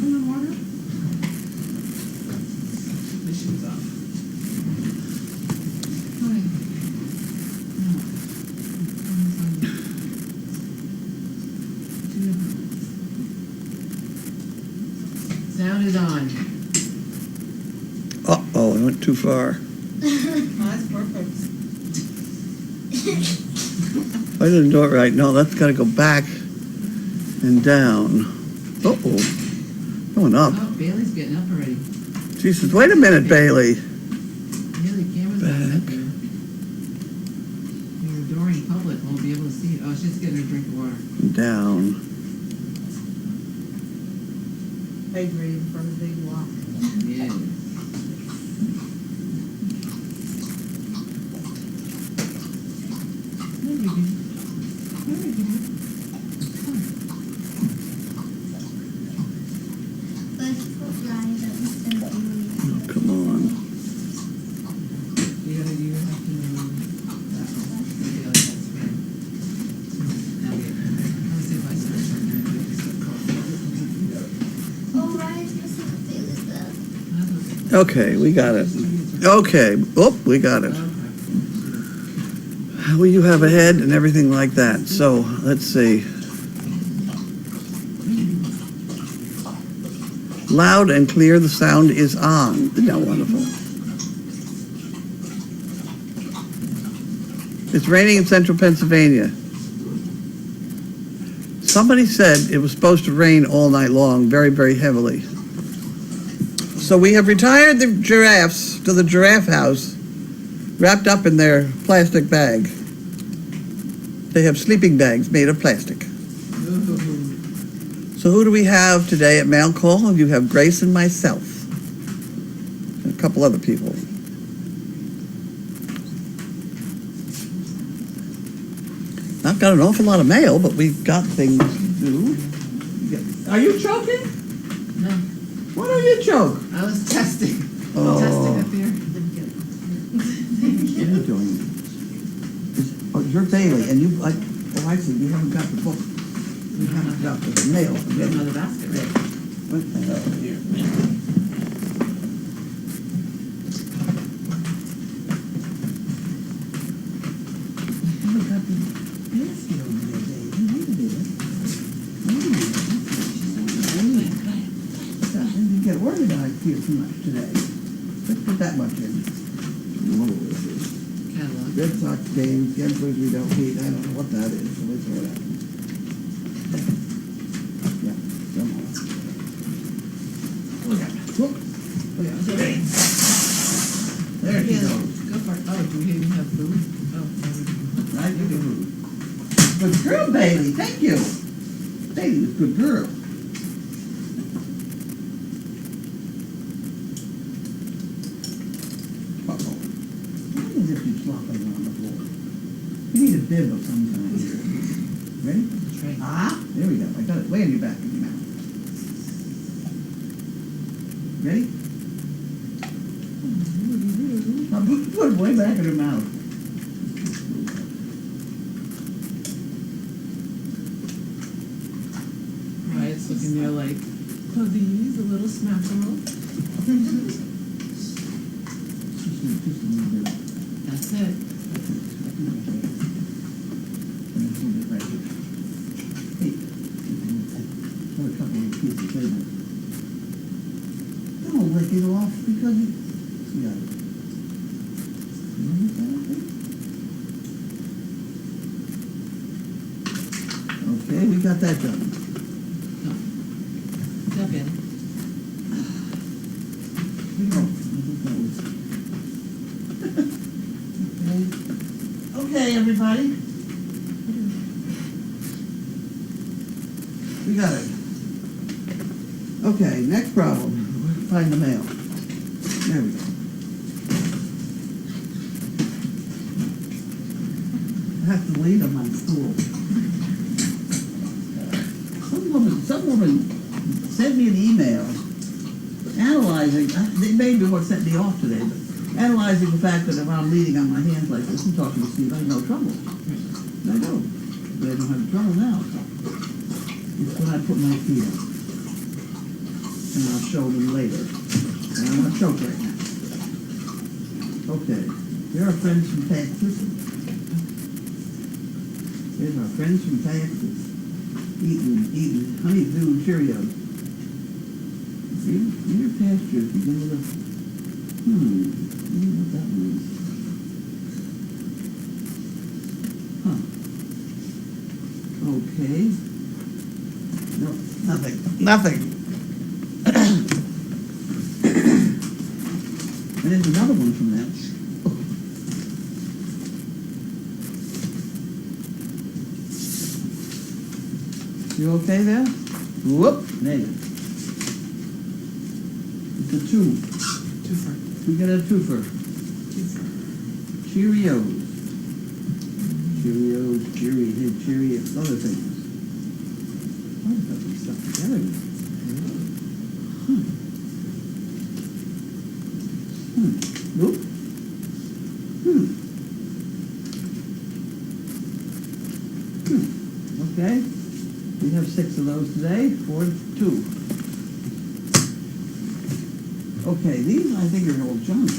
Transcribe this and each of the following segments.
jumping in water? The shoes off. Sound is on. Uh-oh, I went too far. That's perfect. I didn't do it right. No, that's got to go back and down. Uh-oh. Going up. Oh, Bailey's getting up already. Jesus, wait a minute, Bailey. Really, camera's not up here. Your adoring public won't be able to see it. Oh, she's getting her drink of water. Down. Hydrating from a big walk. Yeah. Oh, come on. You have to that one. Maybe I'll just spin. Now we let me see if I search on there. Okay, we got it. Okay. Oh, we got it. Well, you have a head and everything like that. So, let's see. Loud and clear, the sound is on. Isn't that wonderful? It's raining in central Pennsylvania. Somebody said it was supposed to rain all night long, very, very heavily. So we have retired the giraffes to the giraffe house, wrapped up in their plastic bag. They have sleeping bags made of plastic. So who do we have today at Mail Call? You have Grace and myself. And a couple other people. I've got an awful lot of mail, but we've got things to do. Are you choking? No, Why don't you choke? I was testing. Oh. Testing up here. What are you doing? Oh, you're Bailey, and you, I see, you haven't got the book. You haven't got the mail. We have another basket, right? What the hell here? I haven't got the basket over there, Dave. You need to do it. I didn't get organized here too much today. Let's put that much in. Catalog. Red Sox games, gamblers we don't beat. I don't know what that is. So let's throw that. Yeah, come on. Look. Okay. There she goes. Go for it. Oh, do we even have food? Oh, Right, you can move. Good girl, Bailey. Thank you. Bailey was a good girl. Uh-oh. Why is it you slopping on the floor? You need a bib of some kind. Ready? that's right. Ah, there we go. I got it way in your back of your mouth. Ready? Now put it way back in her mouth. Wyatt's looking there like, oh, these, a little smackerel. That's it. Don't lick it off because it. Yeah. Okay, we got that done. Jump in. Okay, everybody. We got it. Okay, next problem. Find the mail. There we go. I have to leave them on school. Some woman sent me an email analyzing, they may be what sent me off today, but analyzing the fact that if I'm bleeding on my hands like this and talking to Steve, I have no trouble. And I don't. But I don't have trouble now. It's when I put my feet up. and I'll show them later. And I want to choke right now. Okay, here are friends from Texas. Here's our friends from Texas. Eating honeydew Cheerios. See your pastures begin with a, I wonder what that means. Okay. No, nothing. And there's another one from them. You okay there? Whoop, negative. It's a two. Twofer. We get a twofer. Cheerios. Cheerios, other things. Why did I put this stuff together? Nope. Okay. We have 6 of those today, 4 to 2. Okay, these I think are all junk.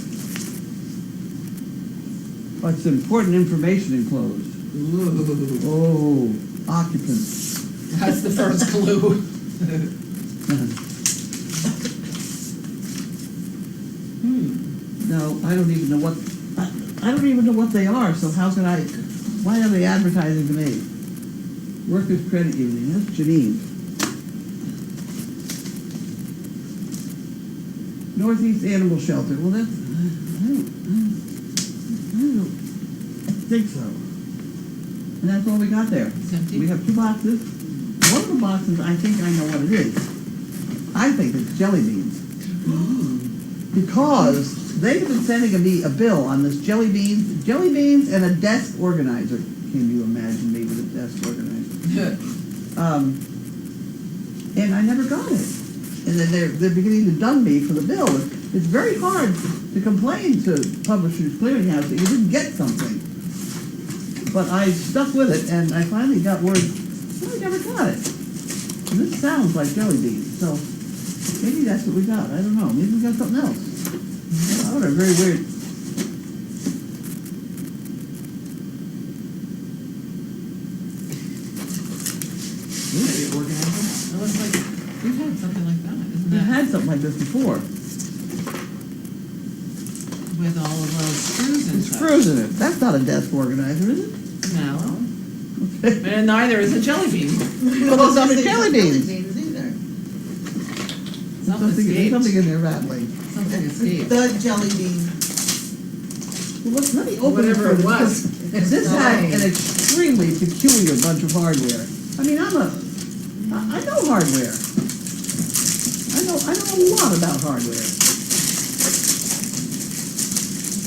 But it's important information enclosed. Ooh, Oh, occupants. that's the first clue. No, I don't even know what, I don't even know what they are, so how can I, why are they advertising to me? Workers' Credit Union, that's Janine. Northeast Animal Shelter, well that's, I don't think so. And that's all we got there. It's empty? We have 2 boxes. One of the boxes, I think I know what it is. I think it's jelly beans. Because they've been sending me a bill on this jelly beans and a desk organizer. Can you imagine me with a desk organizer? And I never got it. And then they're beginning to dun me for the bill. It's very hard to complain to Publishers Clearinghouse that you didn't get something. But I stuck with it, and I finally got word, well, I never got it. And this sounds like jelly beans, so maybe that's what we got. I don't know. Maybe we got something else. Oh, they're very weird. Maybe organizer. It looks like we've had something like that, isn't We've it? had something like this before. With all of those screws and There's stuff. screws in it. That's not a desk organizer, is it? No. Okay. And neither is a jelly bean. Well, those are the jelly beans. either. Something escaped. Something in there rattling. Something escaped. The jelly bean. Well, let me open Whatever it it was. This had an extremely peculiar bunch of hardware. I mean, I know hardware. I know a lot about hardware.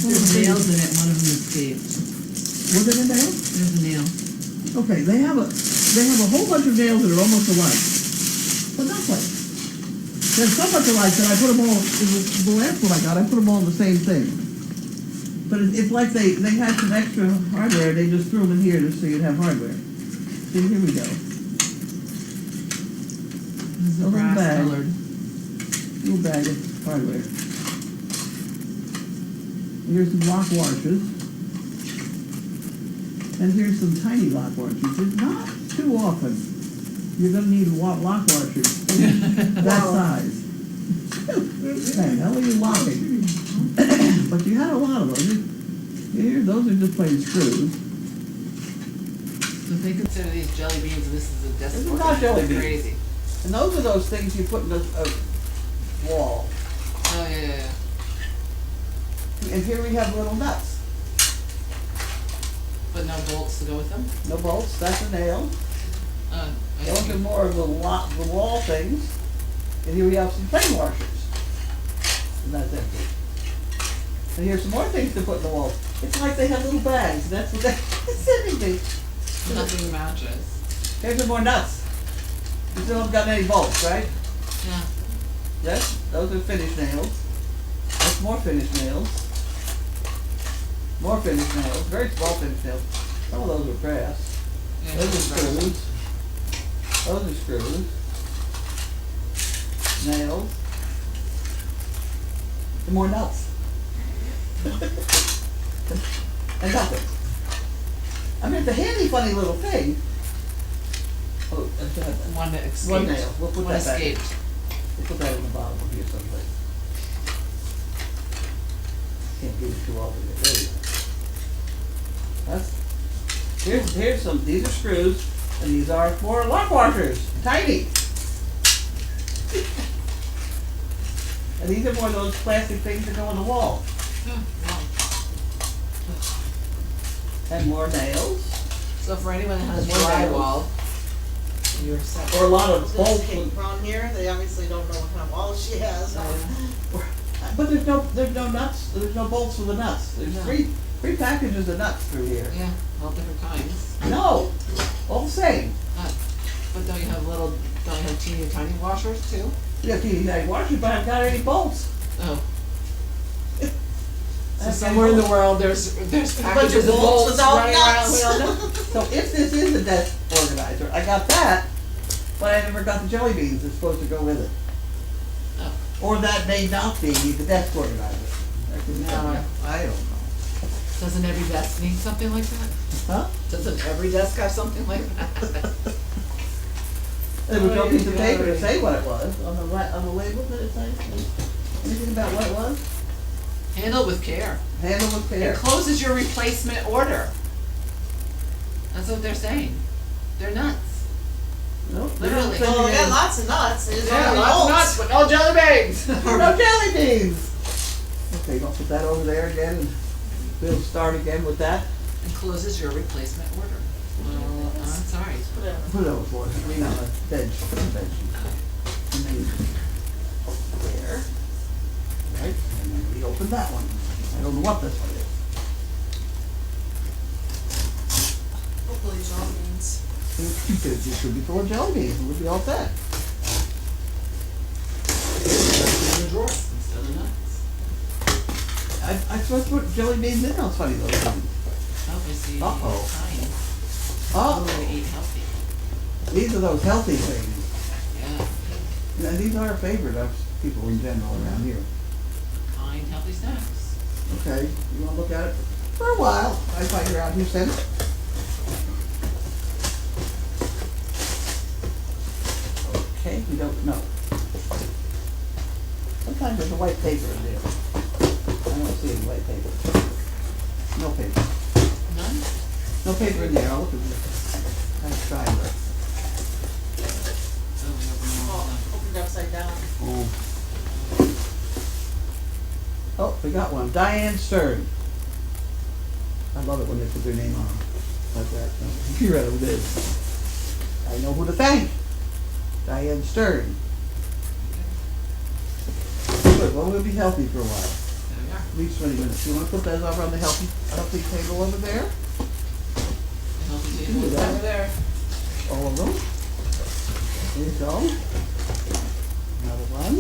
There's nails in it, one of them escaped. Was it in there? There's a nail. Okay, they have a whole bunch of nails that are almost alike. But not quite. They're so much alike that I put them all, the last one I got, I put them all in the same thing. But it's like they had some extra hardware, they just threw them in here just so you'd have hardware. See, here we go. This is a Little brass bag. colored. Little bag of hardware. Here's some lock washers. And here's some tiny lock washers. It's not too often you're going to need lock washers that size. Hey, how are you locking? But you had a lot of them. Here, those are just plain screws. So if they consider these jelly beans, this is a desk. This is organizer, not jelly they're beans. Crazy. And those are those things you put in a wall. Oh yeah. And here we have little nuts. But no bolts to go with them. No bolts, that's a nail. I Those see. are more of the wall things. And here we have some plane washers. And that's empty. And here's some more things to put in the wall. It's like they have little bags. That's what they're sending me. Nothing matches. Here's some more nuts. You still haven't got any bolts, right? Yeah. Yes, those are finished nails. That's more finished nails. More finished nails. Very small finished nails. Some of those are brass. Yeah, Those are it's brass. screws. Those are screws. Nails. and more nuts. And nothing. I mean, it's a handy, funny little thing. Oh, that's right. One that escaped. One nail. We'll put One that back. escaped. We'll put that in the bottom of here someplace. Can't get it too often. There we go. Here's some, these are screws, and these are for lock washers, tiny. And these are more of those plastic things that go on the wall. Oh, wow. And more nails, So for anyone that has More nails. drywall, you're set. or a lot I of was gonna bolts. say, around here, they obviously don't know what kind of walls she has. But there's no nuts, there's no bolts for the nuts. There's No. three packages of nuts through here. Yeah, all different kinds. No, all the same. But don't you have teeny tiny washers too? Yeah, teeny washers, but I haven't got any bolts. Oh. So Okay. somewhere in the world, there's A bunch packages of of bolts bolts without running around, nuts. we don't know. So if this is a desk organizer, I got that, but I never got the jelly beans that's supposed to go with it. Oh. Or that may not be the desk organizer. That could be No. something else. I don't know. Doesn't every desk need something like that? Huh? Doesn't every desk have something like that? There was no Oh, piece of paper to God. say what it was on the label, did it say? Anything about what it was? Handle with care. Handle with It care. closes your replacement order. That's what they're saying. They're nuts. Nope. Literally. Well, we got lots of nuts, they just don't Yeah, have any lots of bolts. nuts, but no jelly beans. No jelly beans! Okay, I'll put that over there again, and we'll start again with that. And closes your replacement order. Well, I'm sorry. Put it Put it over for us, I mean, on a bench, And then there, right, and then we open that one. I don't know what this one is. hopefully jelly beans. It should be full of jelly beans, and we'll be all set. In the drawer instead of nuts. I'm supposed to put jelly beans in those funny little things. Obviously, Uh-oh. kind. Oh, We're gonna eat healthy. these are those healthy things. Yeah, Yeah, these are a favorite of people in general around here. kind healthy snacks. Okay, you wanna look at it for a while? I figure out who sent it. Okay, we don't know. Sometimes there's a white paper in there. I don't see any white paper. No paper. None? No paper in there, I'll look at this. I'm trying to. Oh, we have them all. Oh, opened upside down. Oh, we got one. Diane Stern. I love it when they put their name on them like that. You read who it is. I know who to thank. Diane Stern. Good. Well, we'll be healthy for a while. There we are. At least 20 minutes. You want to put those over on the healthy table over there? Healthy Do table is that. over there. All of them. There you go. Another one.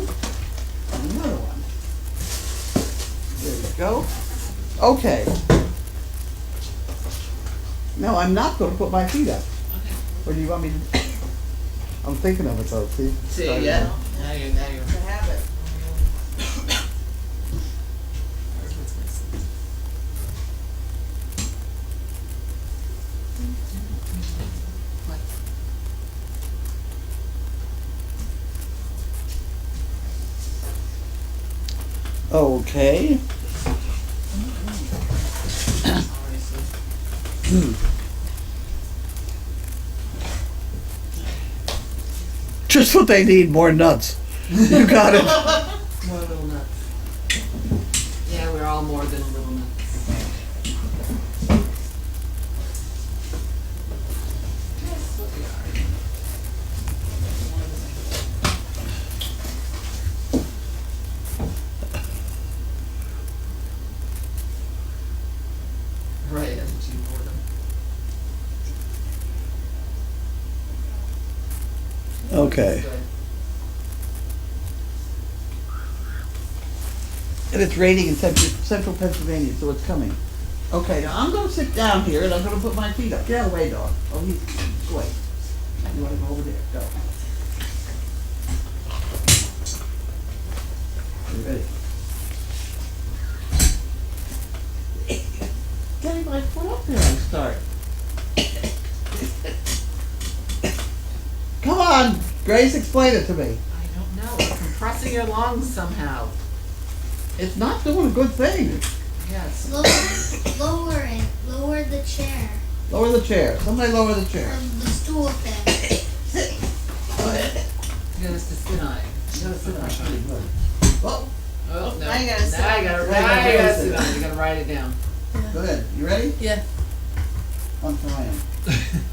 And another one. There we go. Okay. No, I'm not going to put my feet up. Okay. Or do you want me to? I'm thinking of it though, see? See, yeah. Now you're. To have it. What's missing? What? Okay. Already see. Just what they need, more nuts. You got it. More little nuts. Yeah, we're all more than a little nuts. That's what we are. More than- Right, that's what you boredom. Okay. Good. And it's raining in central Pennsylvania, so it's coming. Okay, now I'm gonna sit down here and I'm gonna put my feet up. Get out of the way, dog. Oh, he's, wait. You wanna go over there? Go. You ready? Grace, explain it to me. I don't know, it's compressing your lungs somehow. It's not doing a good thing. Yes. Lower it. Lower the chair. Lower the chair. Somebody lower the chair. The stool thing. Go ahead. You gotta sit on it. You gotta sit on it. Well, Oh, no. Now you gotta sit Now on you it. gotta, Now you now you gotta gotta sit sit on it. You gotta write it down. go ahead. You ready? Yeah. I'm trying.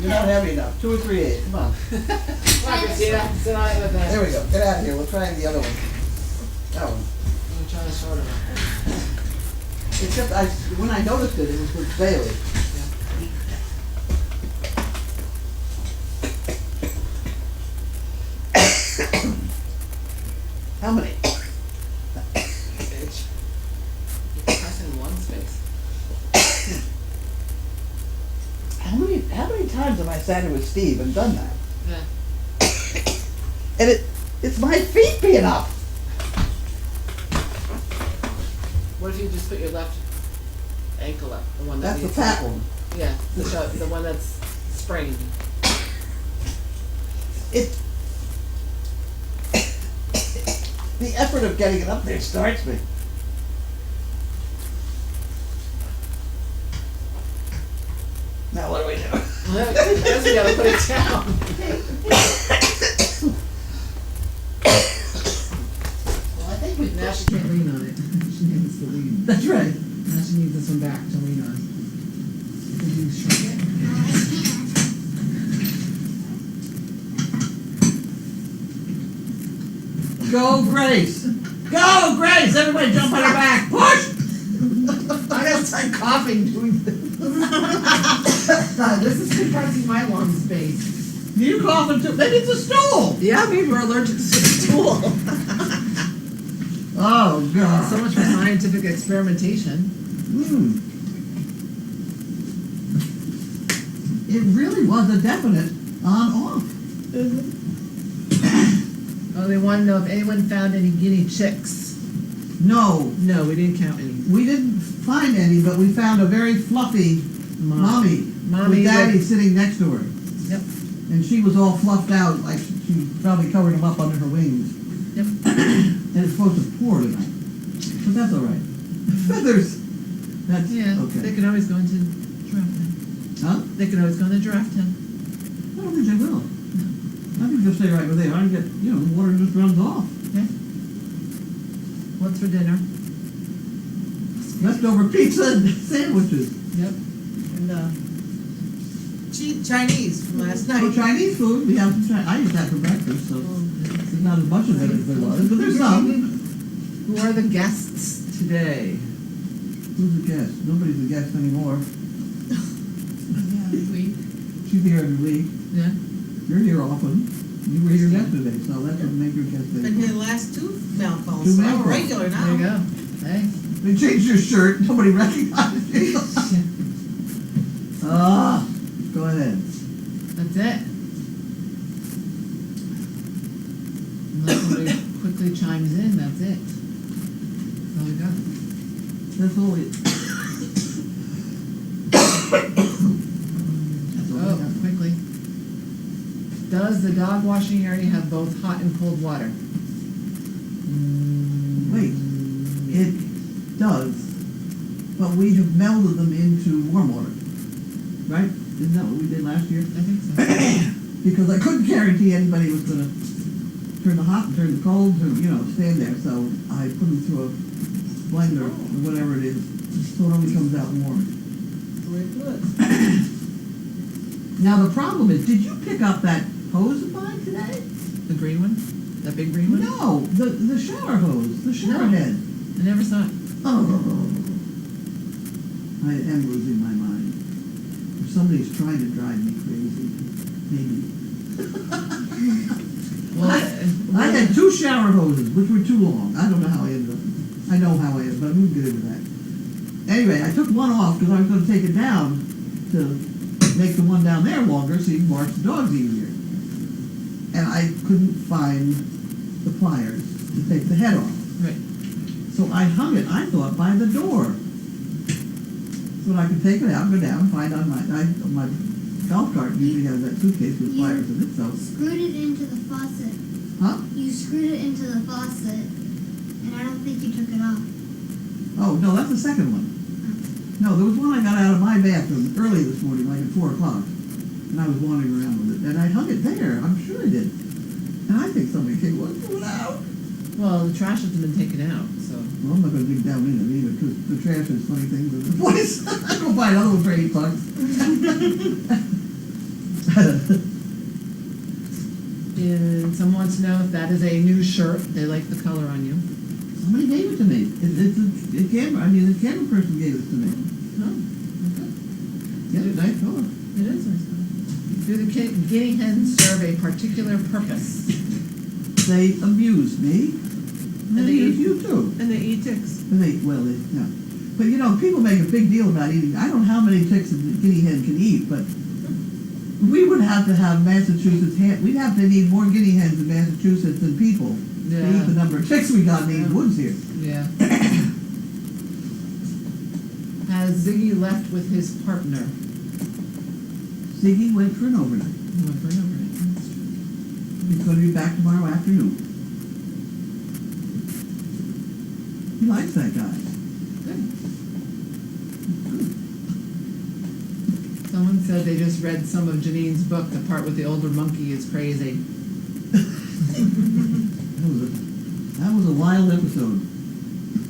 You're not heavy enough. 2 or 3 8. Come on. Come on, Christina, sit on it with that. There we go. Get out of here. We'll try the other one. That one. I'm trying to shorten it. Except when I noticed it, it was with Bailey. How many? Bitch. You're pressing lung space. How many times have I sat here with Steve and done that? Yeah. And it's my feet being up. What if you just put your left ankle up? The one that That's the needs fat one. Yeah, the one that's sprained. It. The effort of getting it up there starts me. Now what do we do? First you gotta put it down. Well, I think we. Now she can't lean on it. She needs to lean. That's right. Now she needs this one back to lean on. Did you shrink it? No, I can't. Go, Grace! Go, Grace! Everybody jump on her back! Push! I gotta start coughing doing this. This is compressing my lung space. You coughing too? Maybe it's a stool! Yeah, maybe we're allergic to stool. Oh, God. So much for scientific experimentation. Mm. It really was a definite on-off. Oh, they want to know if anyone found any guinea chicks. No, No, we didn't count any. we didn't find any, but we found a very fluffy mommy Mommy with daddy with- sitting next to her. Yep. And she was all fluffed out, like she probably covered him up under her wings. Yep. And it's supposed to pour tonight. But that's all right. Feathers. That's Yeah, they okay. could always go into giraffe tent. Huh? They could always go in the giraffe tent. I don't think they will. I think they'll stay right where they are and get, the water just runs off. Okay. What's for dinner? Leftover pizza and sandwiches. Yep. And Chinese from last For night. Chinese food, we have some Chinese. I used that for breakfast, so there's not as much of it as there was, but there's some. Who are the guests today? Who's the guest? Nobody's a guest anymore. We She's here every week. Yeah. You're here often. You were here yesterday, so that doesn't make you a guest been anymore. here the last 2 mail calls. Two So mail I'm a calls. regular now. There you go. Hey. They changed your shirt. Nobody recognized you. Ah, go ahead. That's it. Unless somebody quickly chimes in, that's it. That's all we got. That's all it. That's all Oh, we got. quickly. Does the dog washing area have both hot and cold water? Wait, it does, but we have melded them into warm water, right? Isn't that what we did last year? I think so. Because I couldn't guarantee anybody was gonna turn the hot and turn the cold, or, stand there, so I put them through a blender, or whatever it is, so it only comes out warm. Very good. Now, the problem is, did you pick up that hose of mine today? The green one? That big green one? No, the shower hose, the shower No. head. I never saw it. Oh, I am losing my mind. If somebody's trying to drive me crazy, maybe. Well, I had 2 shower hoses, which were too long. I don't know how I ended up. I know how I ended, but we can get into that. Anyway, I took one off because I was going to take it down to make the one down there longer so you can wash the dogs easier. And I couldn't find the pliers to take the head off. Right. So I hung it, I thought, by the door. So that I could take it out, go down, find on my golf cart usually has that suitcase with pliers in it, so. Screwed it into the faucet. Huh? You screwed it into the faucet, and I don't think you took it off. Oh, no, that's the second one. No, there was one I got out of my bathroom early this morning, like at 4 o'clock. And I was wandering around with it. And I hung it there. I'm sure I did. And I think somebody came, what's going out? Well, the trash hasn't been taken out, so. Well, I'm not going to dig down in it either, because the trash has funny things in the place. I go buy another one for $8. And someone wants to know if that is a new shirt. They like the color on you. Somebody gave it to me. It's a camera. I mean, the camera person gave it to me. Oh, okay. Yeah, nice color. It is nice color. Do the guinea hens serve a particular purpose? They amuse me. And And they they amuse eat- you too. And they eat ticks. And yeah. But you know, people make a big deal about eating. I don't know how many ticks a guinea hen can eat, but we would have to have Massachusetts we'd have to need more guinea hens in Massachusetts than people to eat the number of ticks we got in these Yeah. woods here. Yeah. Has Ziggy left with his partner? Ziggy went for an overnight. He went for an overnight. That's true. He's going to be back tomorrow afternoon. He likes that guy. Good. Someone said they just read some of Janine's book. The part with the older monkey is crazy. That was a wild episode.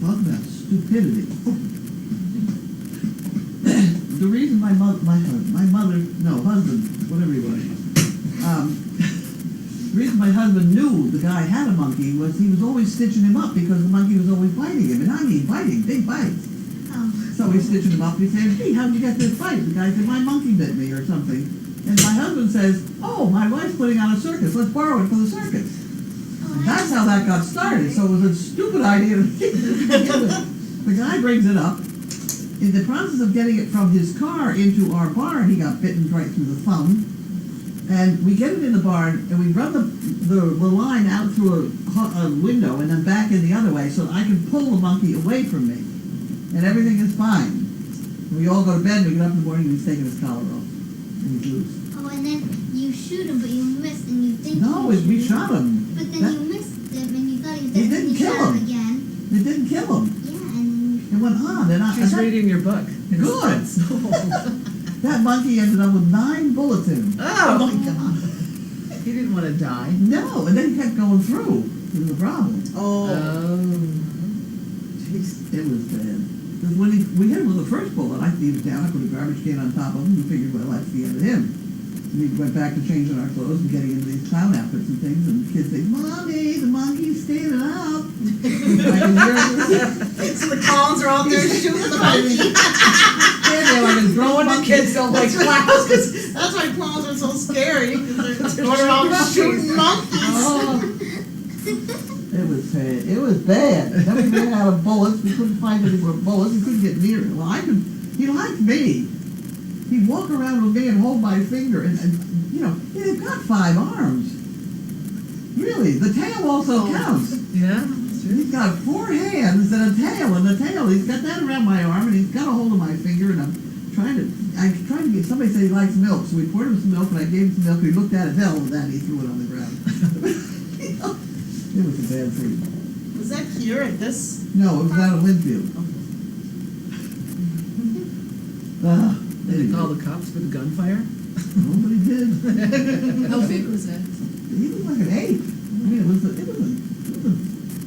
Talk about stupidity. The reason my husband, whatever he was, the reason my husband knew the guy had a monkey was he was always stitching him up because the monkey was always biting him, and I mean biting, big bites. Oh. So he's stitching him up, and he said, "Hey, how'd you get this bite?" The guy said, "My monkey bit me," or something. And my husband says, "Oh, my wife's putting on a circus, let's borrow it for the circus." And that's how that got started, so it was a stupid idea to begin with. The guy brings it up. In the process of getting it from his car into our barn, he got bitten right through the thumb. And we get it in the barn, and we run the line out through a window and then back in the other way so I can pull the monkey away from me. And everything is fine. We all go to bed, we get up in the morning, and he's taking his collar off. And he's loose. Oh, and then you shoot him, but you missed, and you think No, you we shoot shot him. But then That- you missed him, and you thought he was He dead, didn't and you kill shot him him. again. It didn't kill him. Yeah, and It went on, and She's reading your book. Good. That monkey ended up with 9 bullets in him. Oh, my God. He didn't want to die. No, and then he kept going through. It was a problem. Oh, Jeez, it was bad. Because when we hit him with the first bullet, I threw it down, I put a garbage can on top of him, and figured, well, that's the end of him. And we went back to changing our clothes and getting into these clown outfits and things, and the kids say, "Mommy, the monkey's standing up." I can hear it. so the clowns are out there shooting the monkey. Yeah, they're like a grown The monkey. kids don't like clowns. That's why clowns are so scary, because they're going around shooting monkeys. Oh. It was bad. It was bad. Then we ran out of bullets. We couldn't find any more bullets. We couldn't get near it. Well, he liked me. He'd walk around with me and hold my finger. And you know, they've got 5 arms. Really, the tail also counts. Yeah. He's got 4 hands and a tail, and the tail, he's got that around my arm, and he's got a hold of my finger, and I'm trying to get, somebody said he likes milk, so we poured him some milk, and I gave him some milk, and he looked at it, hell with that, and he threw it on the ground. It was a bad thing. Was that here at this? No, it was out of Linfield. Did they call the cops for the gunfire? Nobody did. How big was it? He looked like an ape. I mean, it was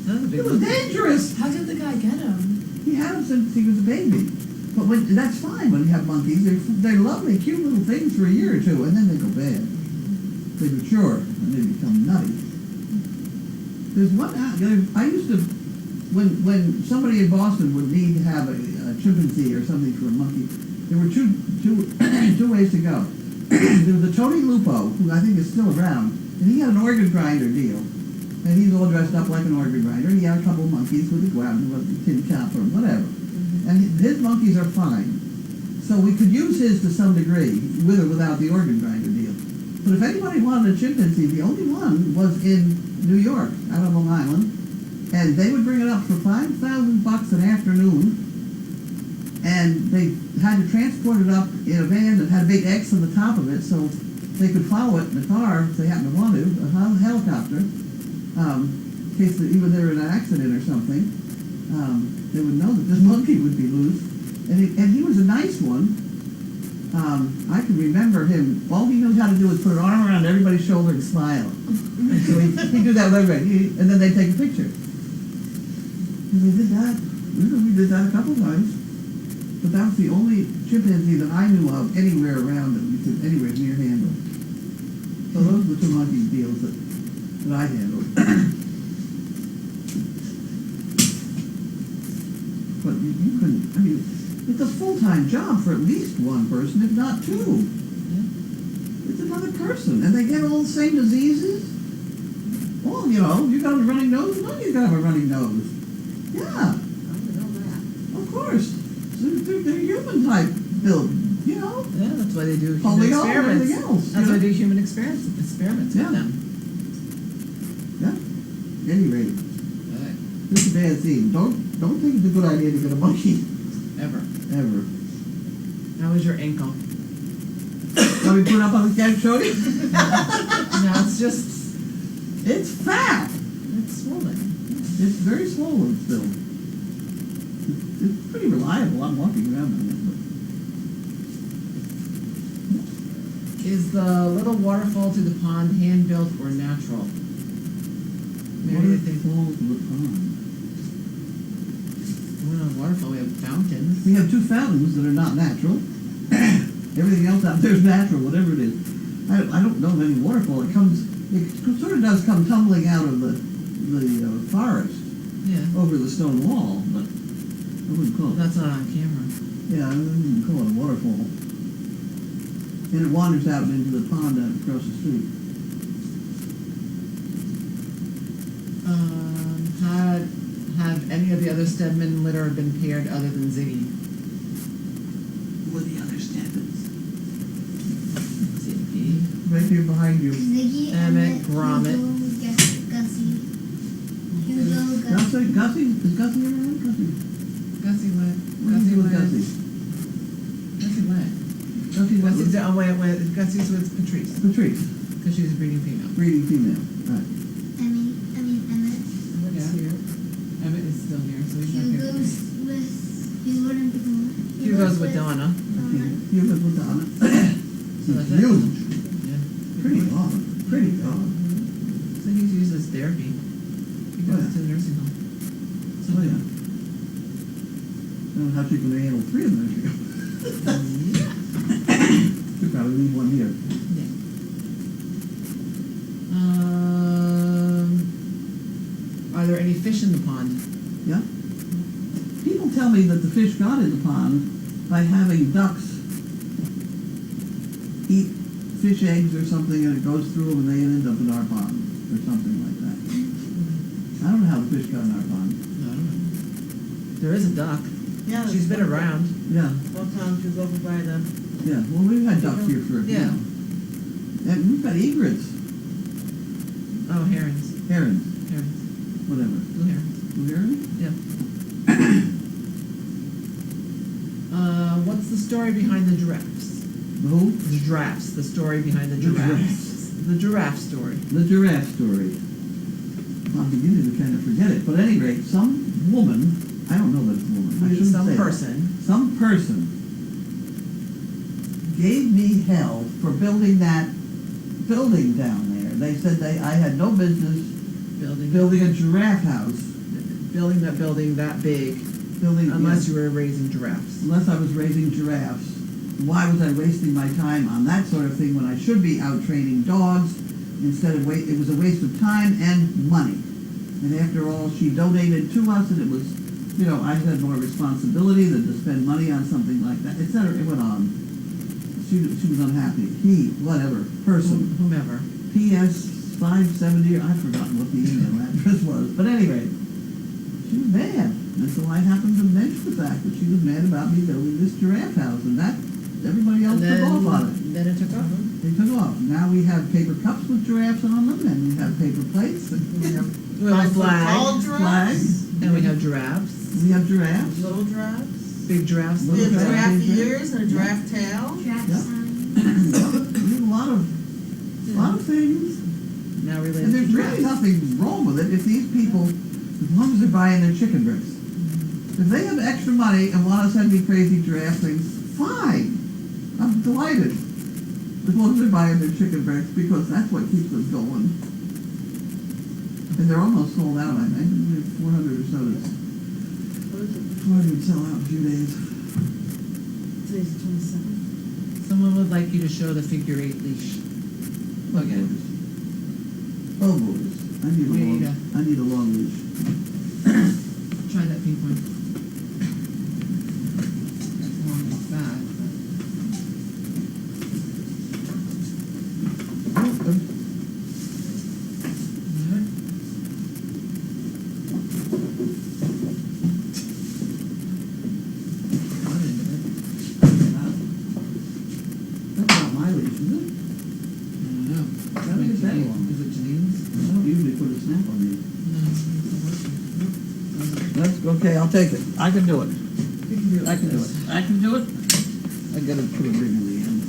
That was a big one. dangerous. How did the guy get him? He had him since he was a baby. But that's fine when you have monkeys. They're lovely, cute little things for a year or two, and then they go bad. They mature, and they become nutty. There's one, I used to, when somebody in Boston would need to have a chimpanzee or something for a monkey, there were two ways to go. There was a Tony Lupo, who I think is still around, and he had an organ grinder deal. And he's all dressed up like an organ grinder, and he had a couple of monkeys with a ground, with a tin cap or whatever. And his monkeys are fine. So we could use his to some degree, with or without the organ grinder deal. But if anybody wanted a chimpanzee, the only one was in New York, out on Long Island, and they would bring it up for $5,000 an afternoon, And they had to transport it up in a van that had a big X on the top of it, so they could follow it in the car if they happened to want to, a helicopter, in case that even they were in an accident or something. They would know that this monkey would be loose. And he was a nice one. I can remember him, all he knew how to do was put an arm around everybody's shoulder and smile. So he'd do that with everybody, and then they'd take a picture. And we did that. We did that a couple times. But that was the only chimpanzee that I knew of anywhere around that we could anywhere near handle. So those are the two monkey deals that I handled. But you couldn't, I mean, it's a full-time job for at least one person, if not two. It's another person, and they get all the same diseases. Well, you know, you got a running nose, monkey's got to have a running nose. Yeah, I didn't know that. of course. They're human type build, you know. Yeah, that's why they do human Polio and experiments. everything else. That's you why know? they do human experiments Yeah. with them. Yeah. Any rate, Right. this is a bad scene. Don't think it's a good idea to get a monkey Ever. ever. How was your ankle? Let me put it up on the camera, show you. No, it's just, It's fat. it's swollen. It's very swollen still. It's pretty reliable. I'm walking around on it. Is the little waterfall to the pond hand-built or natural? Maybe they think, Waterfall to the pond. well, a waterfall, we have fountains. We have two fountains that are not natural. Everything else out there is natural, whatever it is. I don't know of any waterfall. It sort of does come tumbling out of the forest Yeah. over the stone wall, but I wouldn't call it. That's not on camera. Yeah, I wouldn't call it a waterfall. And it wanders out into the pond out across the street. Have any of the other Stedman litter been paired other than Ziggy? What are the other standards? Ziggy. Right here behind you. Ziggy, Emmett, Gromit. Gussie. Hugo, Gussie. Gussie? Is Gussie around? Gussie. Gussie went. Gussie with Gussie. Gussie went. Gussie went Gussie's, with Gussie's with Patrice, Patrice, because she's a breeding female. breeding female. Right. Emmett. Emmett's Yeah. here. Emmett is still here, so he's not here. Hugo's with. Hugo and Hugo's with Donna. Donna. You live with Donna. So that's it. Huge. Yeah. Pretty dog. Pretty dog. So he's used as therapy. He goes Yeah. to the nursing home. So Oh, yeah. I don't know how she can handle three of them. yeah. You probably need one here. Are there any fish in the pond? Yeah? People tell me that the fish got in the pond by having ducks eat fish eggs or something, and it goes through them and they end up in our pond or something like that. I don't know how the fish got in our pond. No, I don't know. There is a duck. Yeah. She's been around. Yeah, One time she was over by the. yeah. Well, we've had ducks here for, Yeah. And we've got egrets, Oh, herons. herons, Herons. whatever. Blue herons. Blue herons? Yeah. What's the story behind the giraffes? The who? The giraffes. The story behind the The giraffes. The giraffe story. The giraffe story. I'm beginning to kind of forget it, but at any rate, some woman, I don't know that it's a woman, I shouldn't Some say that. person. Some person gave me hell for building that building down there. They said I had no business building a giraffe house, Building that building that big, unless you were raising giraffes. unless I was raising giraffes. Why was I wasting my time on that sort of thing when I should be out training dogs? Instead of it was a waste of time and money. And after all, she donated to us, and it was, you know, I had more responsibility than to spend money on something like that, etc. It went on. She was unhappy. Whatever, person. Whomever. PS 570, I've forgotten what the email address was. But anyway, she was mad. And so I happened to mention the fact that she was mad about me building this giraffe house, and that everybody else took off on it. Then it took off. They took off. Now we have paper cups with giraffes on them, and we have paper plates, and we have We have a Tall flag. giraffes. flags. And we have giraffes. We have giraffes. Little giraffes. big giraffes. We little have giraffes. giraffe ears and a giraffe tail. Draft Yeah. sign. There's a lot of things. Now related And there's to really giraffes. nothing wrong with it if these people, as long as they're buying their chicken breasts. If they have extra money and want to send me crazy giraffe things, fine. I'm delighted. As long as they're buying their chicken breasts, because that's what keeps them going. And they're almost sold out, I think. We have 400 or so. 400 sell out in a few days. Today's the 27th. Someone would like you to show the figure 8 leash. Look at it. Oh, boys. I need a long leash. Try that pink one. As long as it's fat, That's not my leash, is it? I don't know. Is that long? Is it Janine's? I don't usually put a snap on these. No, That's okay, I'll take it. I can do it. you can do it. I can do it. I can do it. I gotta put a ring in the end.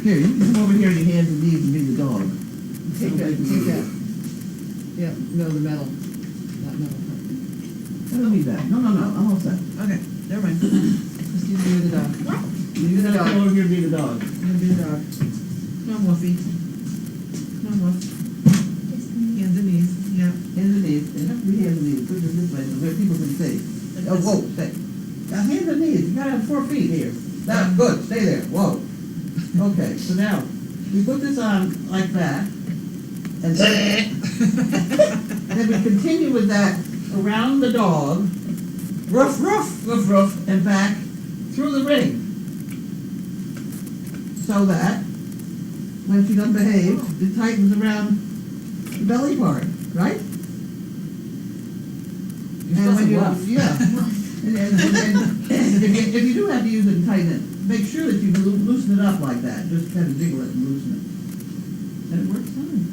Here, you can come over here on your hands and knees and be the dog. Take that, take that. Yeah, no, the metal. That metal part. I don't need that. No, I'm all set. Okay, never mind. Just you do the dog. What? You gotta come over here and be the dog. You gonna do the dog. Come on, Wolfie. Come on, Wolf. Just me. Hands and knees. Yeah. Hands and knees. It has to be hands and knees. Put it this way so that people can see. Oh, whoa, stay. Now, hands and knees. You gotta have 4 feet here. That's good. Stay there. Whoa. Okay, so now, we put this on like that. And then, then we continue with that around the dog. Ruff, ruff, ruff, ruff, and back through the ring. So that when she doesn't behave, it tightens around the belly part, right? You're supposed to bluff. Yeah. And if you do have to use it and tighten it, make sure that you loosen it up like that. Just kind of jiggle it and loosen it. And it works fine.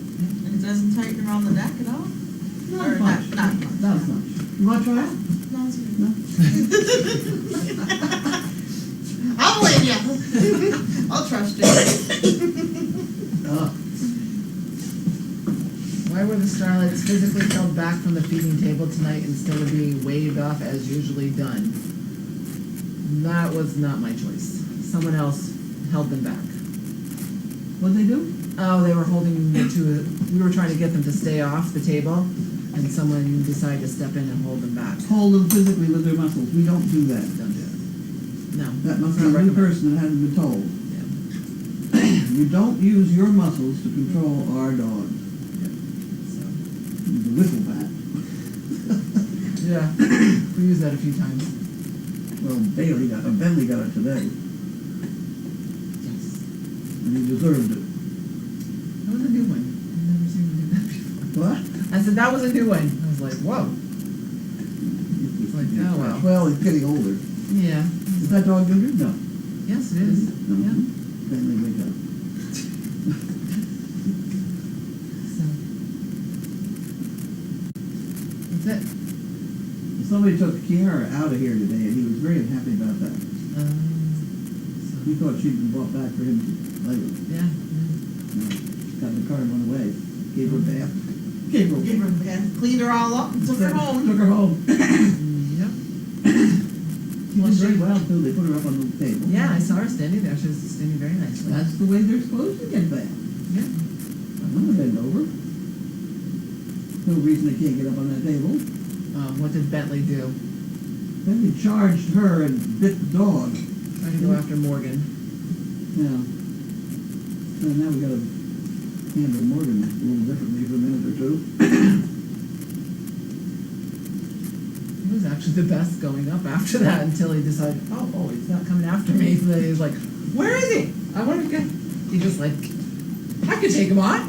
And it doesn't tighten around the neck at all? Not Or much. not much. Not as much. You want to try it? No, it's good. No? I'll believe you. I'll trust you. Why were the starlights physically held back from the feeding table tonight instead of being waved off as usually done? That was not my choice. Someone else held them back. What'd they do? Oh, they were holding the two, we were trying to get them to stay off the table, and someone decided to step in and hold them back. Hold them physically with their muscles. We don't do that. Don't do that. No. That must it's be not a new recommended. person that hasn't been told. Yeah. You don't use your muscles to control our dog. So, The whistle bat. yeah, we used that a few times. Well, Bentley got it today, Yes. and he deserved it. That was a new one. I've never seen him do that before. What? I said, that was a new one. I was like, whoa. It's like, oh, well. Well, he's getting older. Yeah. Is that dog injured? No. Yes, it is. No. Yeah. Bentley, wake up. So. That's it. Somebody took Kiara out of here today, and he was very happy about that. He So, thought she'd been brought back for him later. yeah. Got in the car and went away. Gave her a bath. Gave her a Gave her a bath, cleaned her all up, and took her home. Took her home. Yep. She did very well, too. They put her up on the table. Yeah, I saw her standing there. She was standing very nicely. That's the way they're supposed to get back. Yeah. I'm gonna bend over. No reason they can't get up on that table. What did Bentley do? Then they charged her and bit the dog. Trying to go after Morgan. Yeah. So now we gotta handle Morgan a little differently for a minute or two. He was actually the best going up after that until he decided, oh, he's not coming after me. So then he was like, where is he? I want to get. He just like, I could take him on.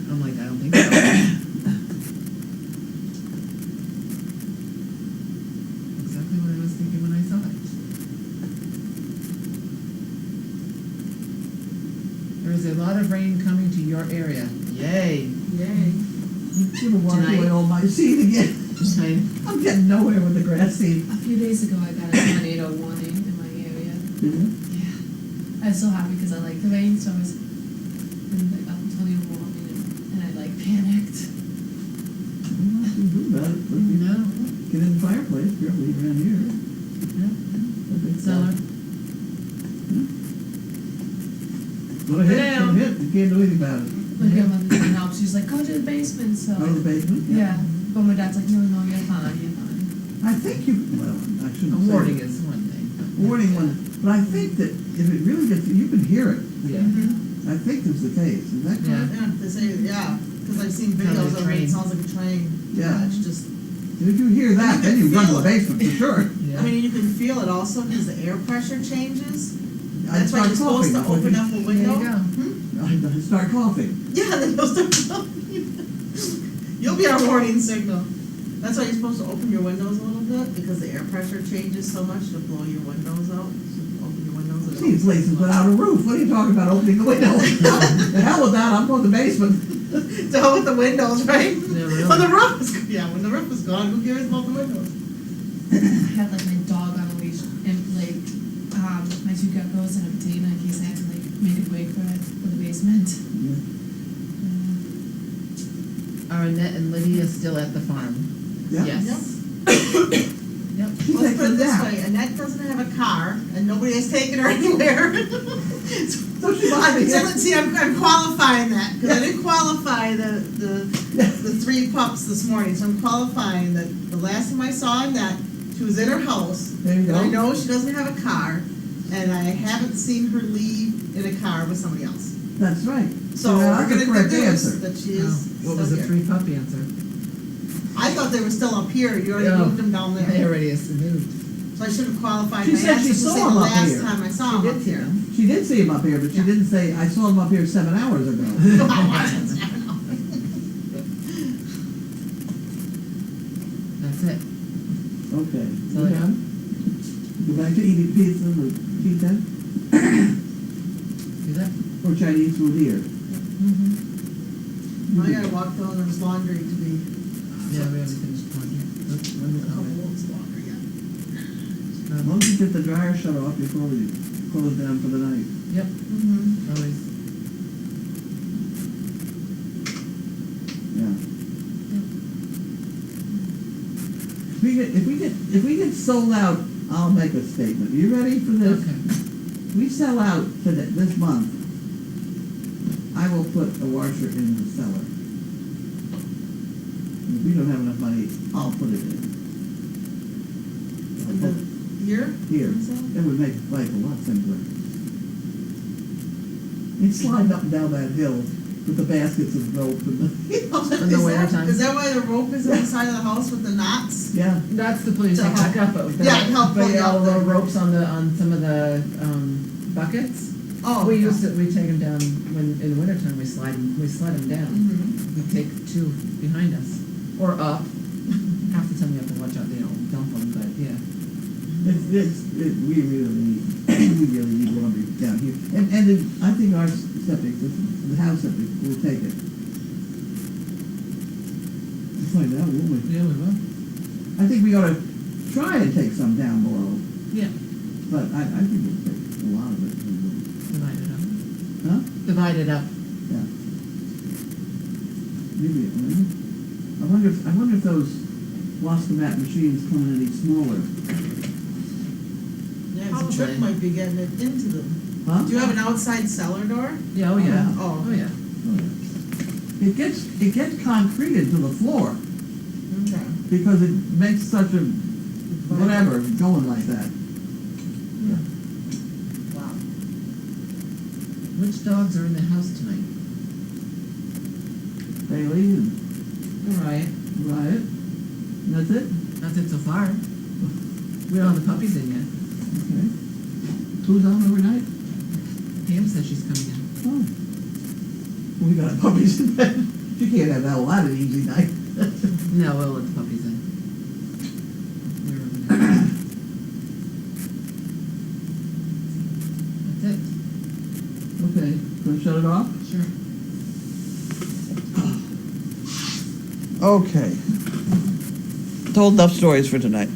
I'm like, I don't think so. Exactly what I was thinking when I saw it. There is a lot of rain coming to your area. Yay. Yay. I'm gonna wash Tonight? away all my seed again. I'm getting nowhere with the grass seed. A few days ago, I got a tornado warning in my area. Yeah. I was so happy because I like the rain, so I was in the tornado warning and I like panicked. Nothing to do about it. Let me No. get in the fireplace, girl, leave around here. Yeah. I think so. Cellar. Go ahead, go ahead, you can't do anything about it. My grandmother didn't help. She was like, go to the basement. So Go to the basement? yeah. But my dad's like, no, you're fine, you're fine. I think you, well, I A shouldn't say. warning is one thing. Warning one, but I think that if it really gets, you can hear it. Yeah. I think that's the case, is that correct? Yeah, they say, yeah, because I've seen Kinda videos like a of it, train. it sounds like a train. Yeah. It's just, And if you hear that, then you run to the basement for sure. Yeah. I mean, you can feel it also because the air pressure changes. I'd That's why start you're supposed to coughing. open up a window. There you go. Hmm? I'd start coughing. Yeah, then you'll start coughing. You'll be our warning signal. That's why you're supposed to open your windows a little bit, because the air pressure changes so much to blow your windows out. So open your windows. These places without a roof, what are you talking about opening the window? The hell with that, I'm going to the basement. To hell with the windows, right? Yeah, really. When the roof is, yeah, when the roof is gone, who cares about the windows? I had like my dog on a leash and like my two geckos and a potato in case I had to like make a break for the basement. Are Annette and Lydia still at the farm? Yeah. Yes. Yep. She Let's takes put it them this down. way, Annette doesn't have a car, and nobody has taken her anywhere. So she must be here. See, I'm qualifying that, because I didn't qualify the three pups this morning, so I'm qualifying that the last time I saw Annette, she was in her house. There you And I go. know she doesn't have a car, and I haven't seen her leave in a car with somebody else. That's right. So now we're that's the gonna correct deduce answer. that she is Oh, what was still the here. 3 pup answer? I thought they were still up here, you already Oh, moved them down They there. already moved. So I should have qualified She my said answer she to saw say the them up last here. time I saw She them did up see here. them. She did see him up here, but she Yeah. didn't say, I saw him up here 7 hours ago. That's it. Okay, So, you yeah. done? Go back to eating pizza or pizza Do that. or Chinese food here. I gotta walk down, there's laundry to be, Yeah, we haven't finished talking. a couple loads of laundry yet. As long as you get the dryer shut off before we close down for the night. Yep, Mm-hmm. always. Yeah. If we get sold out, I'll make a statement. You ready for this? Okay. We sell out today, this month. I will put a washer in the cellar. If we don't have enough money, I'll put it in. And then, here? Here, it would make life a lot simpler. It's sliding up and down that hill with the baskets of rope and the, In the wintertime. Is that why the rope is on the side of the house with the knots? yeah. That's the place To to back help- up. yeah, to help But pull you all up the there. ropes on some of the buckets. Oh. We take them down when, in the wintertime, we slide them down. Mhm. We take 2 behind us, or up. Half the time you have to watch out, they don't dump them, but yeah. We really need laundry down here. And I think our septic, the house septic, will take it. We'll find out, won't we? Yeah, we will. I think we ought to try and take some down below, Yeah, but I think we'll take a lot of it. divide it up. Huh? Divide it up. Yeah. Maybe, I wonder if those Wascomat machines come in any smaller. Yeah, the Probably. trick might be getting it into them. Huh? Do you have an outside cellar door? Yeah, oh yeah. Oh. Oh yeah. It gets concreted to the floor Okay. because it makes such a whatever going like that. Wow. Which dogs are in the house tonight? Bailey and Riot. Riot. And that's it? That's it so far. We don't have the puppies in yet. Okay. Who's on overnight? Pam says she's coming in. Oh. We got puppies in bed. She can't have that lot of easy night. No, we'll let the puppies in. We're overnight. That's it. Okay, gonna shut it off? Sure. Okay. told enough stories for tonight.